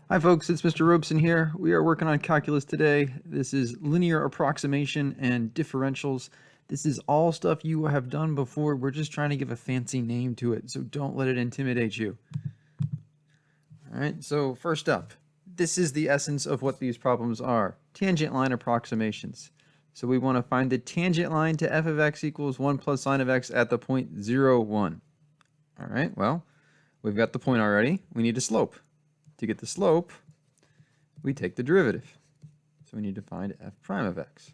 Hi folks, it's Mr. Robeson here. We are working on calculus today. This is linear approximation and differentials. This is all stuff you have done before. We're just trying to give a fancy name to it, so don't let it intimidate you. All right, so first up, this is the essence of what these problems are. Tangent line approximations. So we want to find the tangent line to f of x equals 1 plus sine of x at the point 0, 1. All right, well, we've got the point already. We need a slope. To get the slope, we take the derivative. So we need to find f prime of x.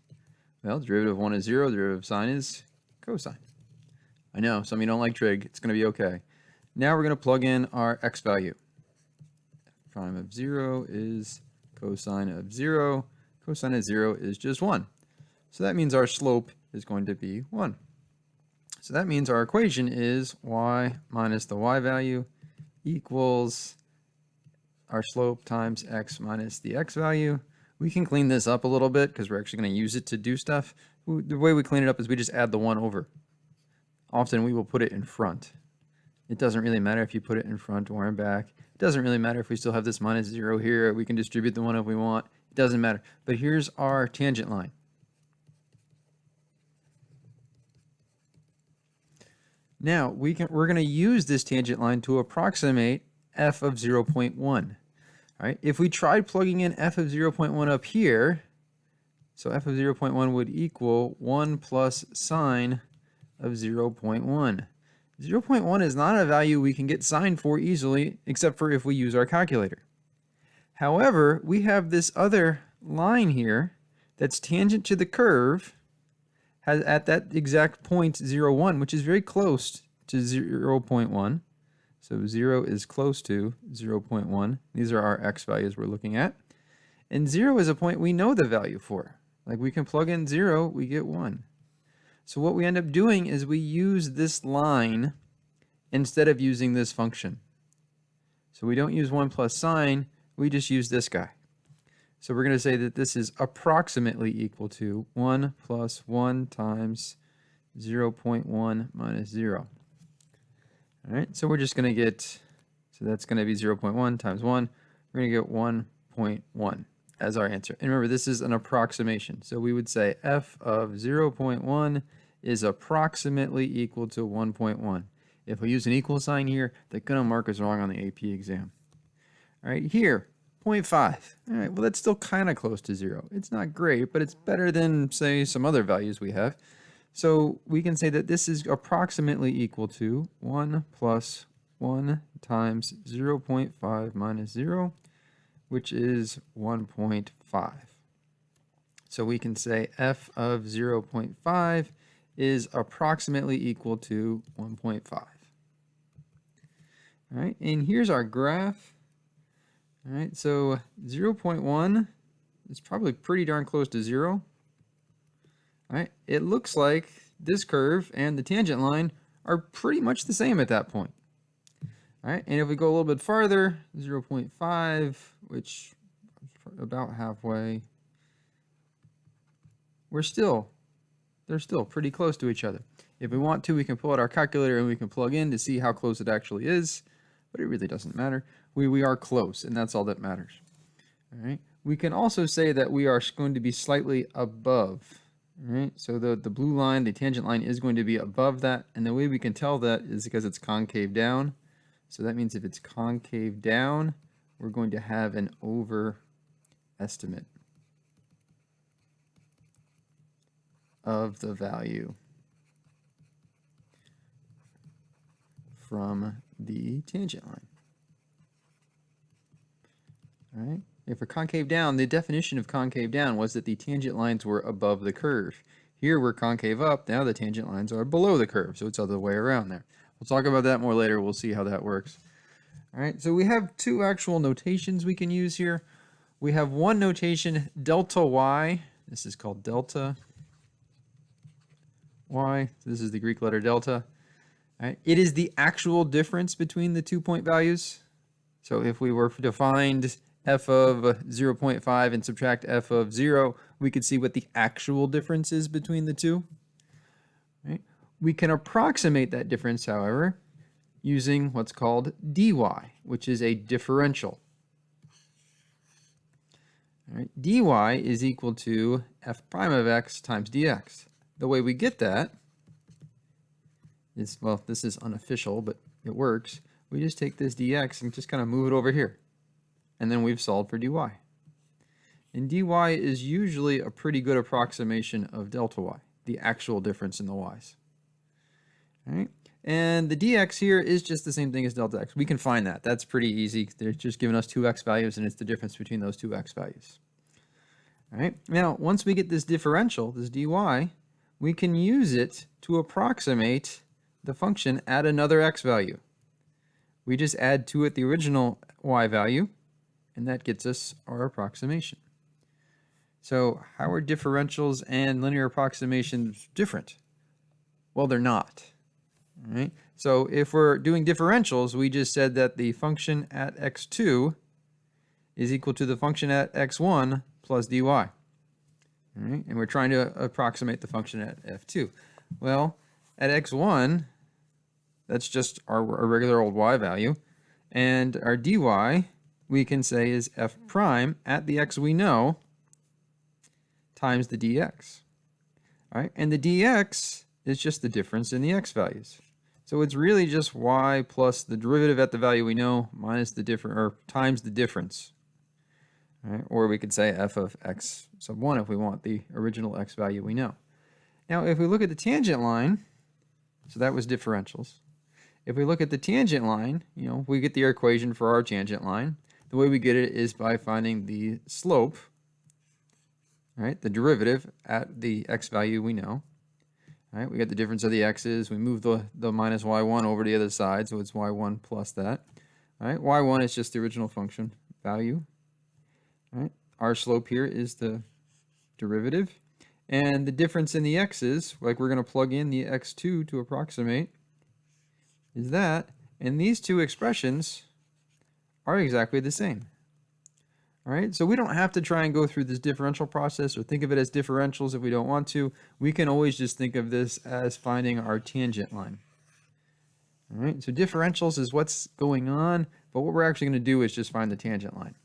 Well, the derivative of 1 is 0, the derivative of sine is cosine. I know, some of you don't like trig, it's going to be okay. Now we're going to plug in our x value. F prime of 0 is cosine of 0. Cosine of 0 is just 1. So that means our slope is going to be 1. So that means our equation is y minus the y value equals our slope times x minus the x value. We can clean this up a little bit because we're actually going to use it to do stuff. The way we clean it up is we just add the 1 over. Often we will put it in front. It doesn't really matter if you put it in front or in back. It doesn't really matter if we still have this minus 0 here. We can distribute the 1 if we want. It doesn't matter. But here's our tangent line. Now we're going to use this tangent line to approximate f of 0.1. All right, if we tried plugging in f of 0.1 up here, so f of 0.1 would equal 1 plus sine of 0.1. 0.1 is not a value we can get sine for easily, except for if we use our calculator. However, we have this other line here that's tangent to the curve at that exact point 0, 1, which is very close to 0.1. So 0 is close to 0.1. These are our x values we're looking at. And 0 is a point we know the value for. Like we can plug in 0, we get 1. So what we end up doing is we use this line instead of using this function. So we don't use 1 plus sine, we just use this guy. So we're going to say that this is approximately equal to 1 plus 1 times 0.1 minus 0. All right, so we're just going to get, so that's going to be 0.1 times 1. We're going to get 1.1 as our answer. And remember, this is an approximation. So we would say f of 0.1 is approximately equal to 1.1. If we use an equal sign here, they're going to mark us wrong on the AP exam. All right, here, 0.5. All right, well, that's still kind of close to 0. It's not great, but it's better than, say, some other values we have. So we can say that this is approximately equal to 1 plus 1 times 0.5 minus 0, which is 1.5. So we can say f of 0.5 is approximately equal to 1.5. All right, and here's our graph. All right, so 0.1 is probably pretty darn close to 0. All right, it looks like this curve and the tangent line are pretty much the same at that point. All right, and if we go a little bit farther, 0.5, which is about halfway, they're still pretty close to each other. If we want to, we can pull out our calculator and we can plug in to see how close it actually is, but it really doesn't matter. We are close, and that's all that matters. All right, we can also say that we are going to be slightly above. All right, so the blue line, the tangent line, is going to be above that, and the way we can tell that is because it's concave down. So that means if it's concave down, we're going to have an overestimate of the value from the tangent line. All right. If we're concave down, the definition of concave down was that the tangent lines were above the curve. Here we're concave up, now the tangent lines are below the curve, so it's the other way around there. We'll talk about that more later, we'll see how that works. All right, so we have two actual notations we can use here. We have one notation, delta y. This is called delta y. This is the Greek letter delta. All right, it is the actual difference between the 2 point values. So if we were to find f of 0.5 and subtract f of 0, we could see what the actual difference is between the two. Right? We can approximate that difference, however, using what's called dy, which is a differential. All right? dy is equal to f prime of x times dx. The way we get that is, well, this is unofficial, but it works. We just take this dx and just kind of move it over here. And then we've solved for dy. And dy is usually a pretty good approximation of delta y, the actual difference in the y's. All right? And the dx here is just the same thing as delta x. We can find that. That's pretty easy. They're just giving us two x values, and it's the difference between those two x values. All right? Now, once we get this differential, this dy, we can use it to approximate the function at another x value. We just add to it the original y value, and that gets us our approximation. So how are differentials and linear approximations different? Well, they're not. All right? So if we're doing differentials, we just said that the function at x2 is equal to the function at x1 plus dy. All right? And we're trying to approximate the function at f2. Well, at x1, that's just our regular old y value. And our dy, we can say is f prime at the x we know times the dx. All right? And the dx is just the difference in the x values. So it's really just y plus the derivative at the value we know minus the difference, or times the difference. All right? Or we could say f of x sub 1 if we want the original x value we know. Now, if we look at the tangent line, so that was differentials. If we look at the tangent line, we get the equation for our tangent line. The way we get it is by finding the slope, right? The derivative at the x value we know. All right, we get the difference of the x's. We move the minus y1 over to the other side, so it's y1 plus that. All right, y1 is just the original function value. All right, our slope here is the derivative. And the difference in the x's, like we're going to plug in the x2 to approximate, is that, and these two expressions are exactly the same. All right, so we don't have to try and go through this differential process or think of it as differentials if we don't want to. We can always just think of this as finding our tangent line. All right, so differentials is what's going on, but what we're actually going to do is just find the tangent line.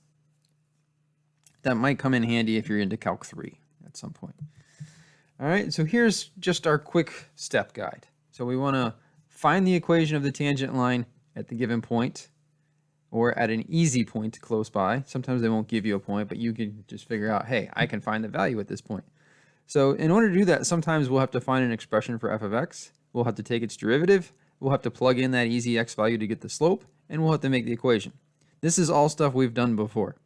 That might come in handy if you're into Calc 3 at some point. All right, so here's just our quick step guide. So we want to find the equation of the tangent line at the given point, or at an easy point close by. Sometimes they won't give you a point, but you can just figure out, hey, I can find the value at this point. So in order to do that, sometimes we'll have to find an expression for f of x. We'll have to take its derivative. We'll have to plug in that easy x value to get the slope, and we'll have to make the equation. This is all stuff we've done before.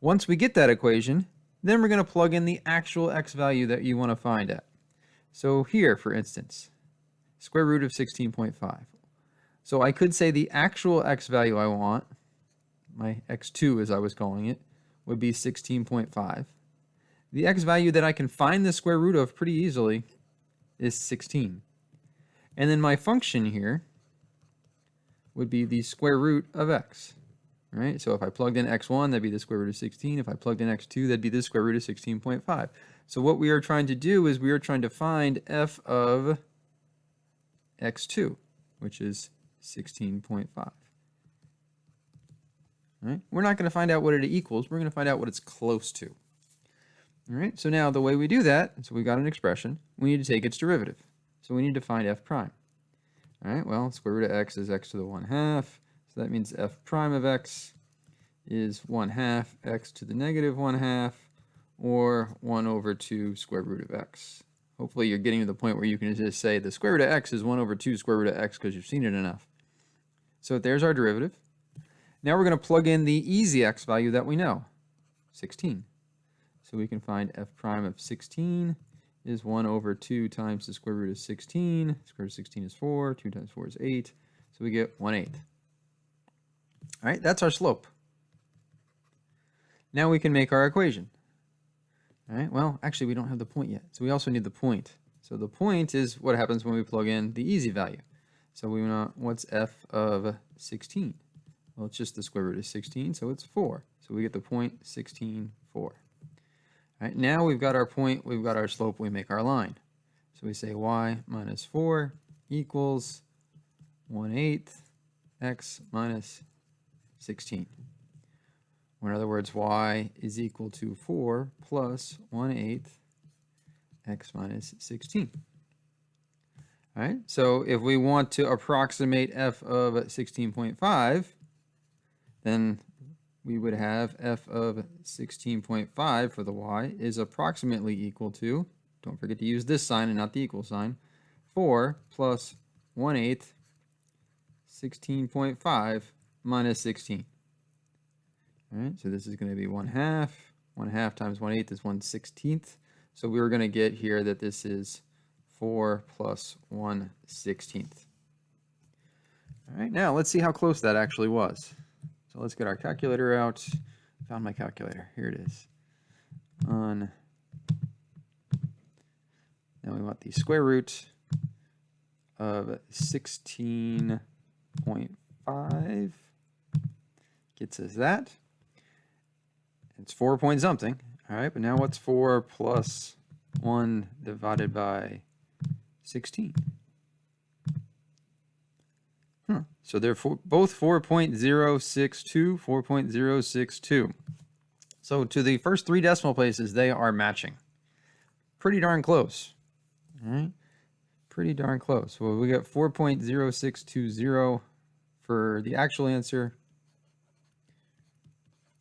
Once we get that equation, then we're going to plug in the actual x value that you want to find at. So here, for instance, square root of 16.5. So I could say the actual x value I want, my x2 as I was calling it, would be 16.5. The x value that I can find the square root of pretty easily is 16. And then my function here would be the square root of x. Right? So if I plugged in x1, that'd be the square root of 16. If I plugged in x2, that'd be the square root of 16.5. So what we are trying to do is we are trying to find f of x2, which is 16.5. Right? We're not going to find out what it equals. We're going to find out what it's close to. All right? So now the way we do that, so we've got an expression. We need to take its derivative. So we need to find f prime. All right? Well, square root of x is x to the 1/2. So that means f prime of x is 1/2 x to the negative 1/2, or 1/2 square root of x. Hopefully you're getting to the point where you can just say the square root of x is 1/2 square root of x because you've seen it enough. So there's our derivative. Now we're going to plug in the easy x value that we know, 16. So we can find f prime of 16 is 1/2 times the square root of 16. Square root of 16 is 4. 2 times 4 is 8. So we get 1/8. All right, that's our slope. Now we can make our equation. All right, well, actually, we don't have the point yet. So we also need the point. So the point is what happens when we plug in the easy value. So we want, what's f of 16? Well, it's just the square root of 16, so it's 4. So we get the point 16, 4. All right, now we've got our point, we've got our slope, we make our line. So we say y minus 4 equals 1/8 x minus 16. or in other words, y is equal to 4 plus 1/8 x minus 16. All right, so if we want to approximate f of 16.5, then we would have f of 16.5 for the y is approximately equal to, don't forget to use this sign and not the equal sign, 4 plus 1/8 16.5 minus 16. All right, so this is going to be 1/2. 1/2 times 1/8 is 1/16. So we're going to get here that this is 4 plus 1/16. All right, now let's see how close that actually was. So let's get our calculator out. Found my calculator. Here it is. Now we want the square root of 16.5. Gets us that. It's 4 point something. All right, but now what's 4 plus 1 divided by 16? So they're both 4.062, 4.062. So to the first 3 decimal places, they are matching. Pretty darn close. All right, pretty darn close. Well, we got 4.0620 for the actual answer.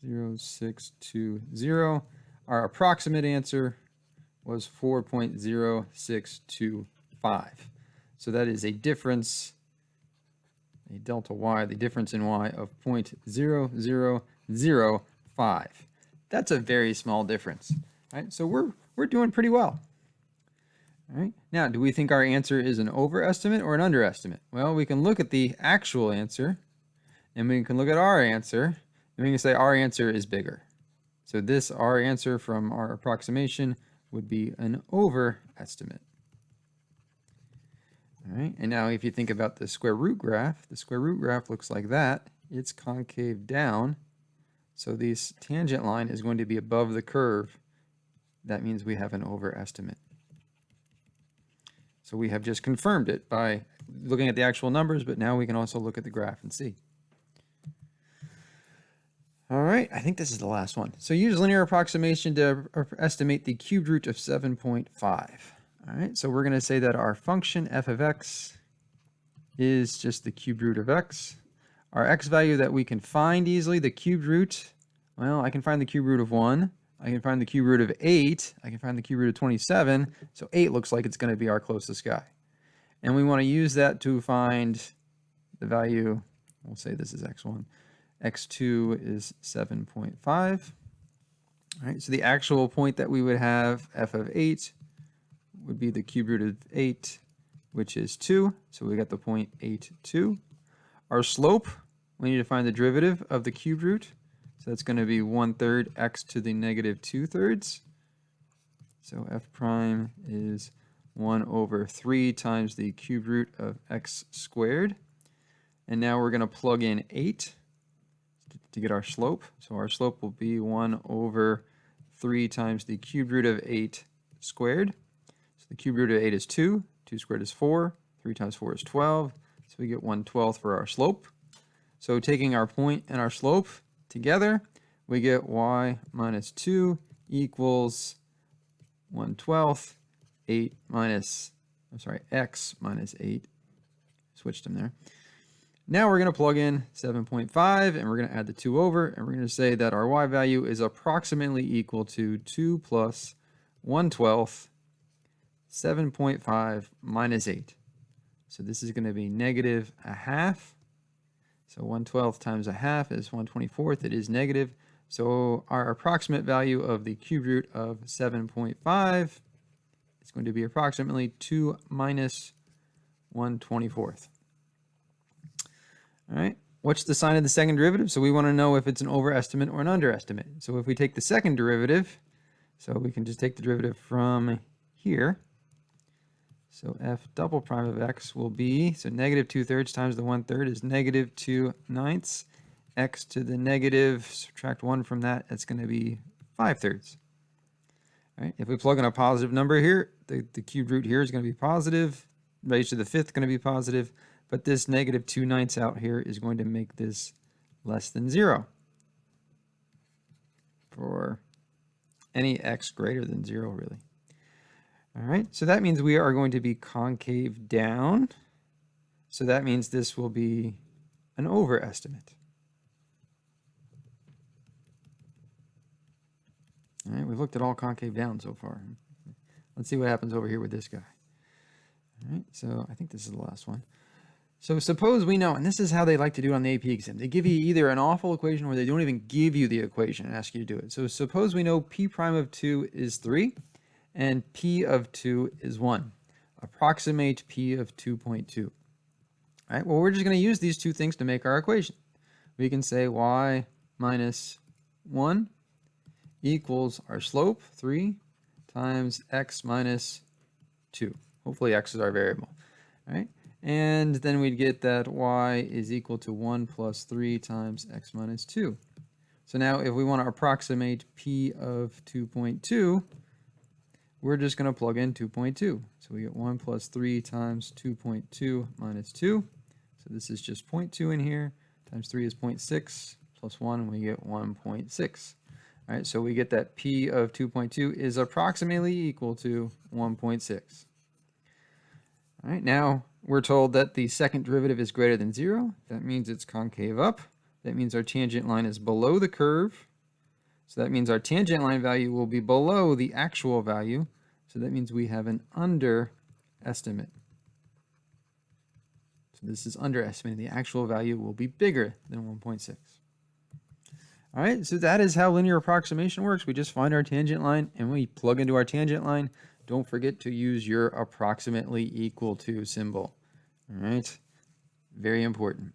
0620. Our approximate answer was 4.0625. So that is a difference, a delta y, the difference in y of 0.0005. That's a very small difference. All right, so we're doing pretty well. All right, now do we think our answer is an overestimate or an underestimate? Well, we can look at the actual answer, and we can look at our answer, and we can say our answer is bigger. So this, our answer from our approximation, would be an overestimate. All right, and now if you think about the square root graph looks like that. It's concave down. So this tangent line is going to be above the curve. That means we have an overestimate. So we have just confirmed it by looking at the actual numbers, but now we can also look at the graph and see. All right, I think this is the last one. So use linear approximation to estimate the cubed root of 7.5. All right, so we're going to say that our function f of x is just the cubed root of x. Our x value that we can find easily, the cubed root, well, I can find the cubed root of 1. I can find the cube root of 8. I can find the cube root of 27. So 8 looks like it's going to be our closest guy. And we want to use that to find the value. We'll say this is x1. x2 is 7.5. All right, so the actual point that we would have, f of 8, would be the cube root of 8, which is 2. So we got the point 82. Our slope, we need to find the derivative of the cube root. So that's going to be 1/3 x to the negative 2/3. So f prime is 1/3 times the cube root of x squared. And now we're going to plug in 8 to get our slope. So our slope will be 1/3 times the cube root of 8 squared. So the cube root of 8 is 2. 2 squared is 4. 3 times 4 is 12. So we get 1/12 for our slope. So taking our point and our slope together, we get y minus 2 equals 1/12, x minus 8. Switched them there. Now we're going to plug in 7.5, and we're going to add the 2 over, and we're going to say that our y value is approximately equal to 2 plus 1/12, 7.5 minus 8. So this is going to be negative 1/2. So 1/12 times 1/2 is 1/24. It is negative. So our approximate value of the cube root of 7.5 is going to be approximately 2 minus 1/24. All right, what's the sign of the second derivative? So we want to know if it's an overestimate or an underestimate. So if we take the second derivative, so we can just take the derivative from here. So f double prime of x will be, so negative 2/3 times the 1/3 is negative 2/9. X to the negative, subtract 1 from that, that's going to be 5/3. All right, if we plug in a positive number here, the cube root here is going to be positive. Raised to the 5th is going to be positive. But this negative 2/9 out here is going to make this less than 0. for any x greater than 0, really. All right, so that means we are going to be concave down. So that means this will be an overestimate. All right, we've looked at all concave down so far. Let's see what happens over here with this guy. All right, so I think this is the last one. So suppose we know, and this is how they like to do it on the AP exam. They give you either an awful equation or they don't even give you the equation and ask you to do it. So suppose we know P prime of 2 is 3 and P of 2 is 1. Approximate P of 2.2. All right, well, we're just going to use these two things to make our equation. We can say y minus 1 equals our slope, 3, times x minus 2. Hopefully x is our variable. All right, and then we'd get that y is equal to 1 plus 3 times x minus 2. So now if we want to approximate P of 2.2, we're just going to plug in 2.2. So we get 1 plus 3 times 2.2 minus 2. So this is just 0.2 in here, times 3 is 0.6, plus 1, and we get 1.6. All right, so we get that P of 2.2 is approximately equal to 1.6. All right, now we're told that the second derivative is greater than 0. That means it's concave up. That means our tangent line is below the curve. So that means our tangent line value will be below the actual value. So that means we have an underestimate. So this is underestimating. The actual value will be bigger than 1.6. All right, so that is how linear approximation works. We just find our tangent line and we plug into our tangent line. Don't forget to use your approximately equal to symbol. All right, very important.